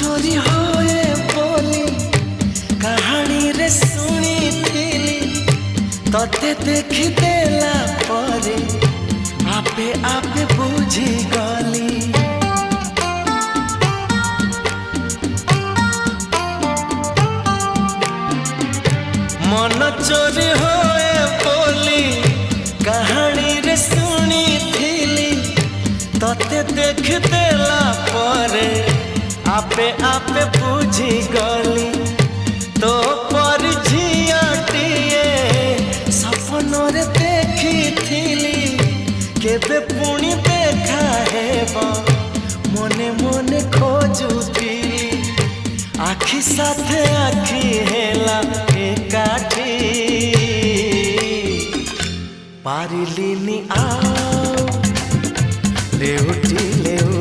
चोरी होए बोली कहानी रे सुनी थिली तते देखी देला परे आपे आपे बुझी गली मन चोरी होए बोली कहानी रे सुनी थिली तते देख देला परे आपे आपे बुझी गली तो पर झियाटिए सपन रे देखी थिली केबे पुणी देखा हेबा मने मने खोजुथी आखि साथे आखि हेला एकाठी पारिलिनी आओ लेउटी लेउ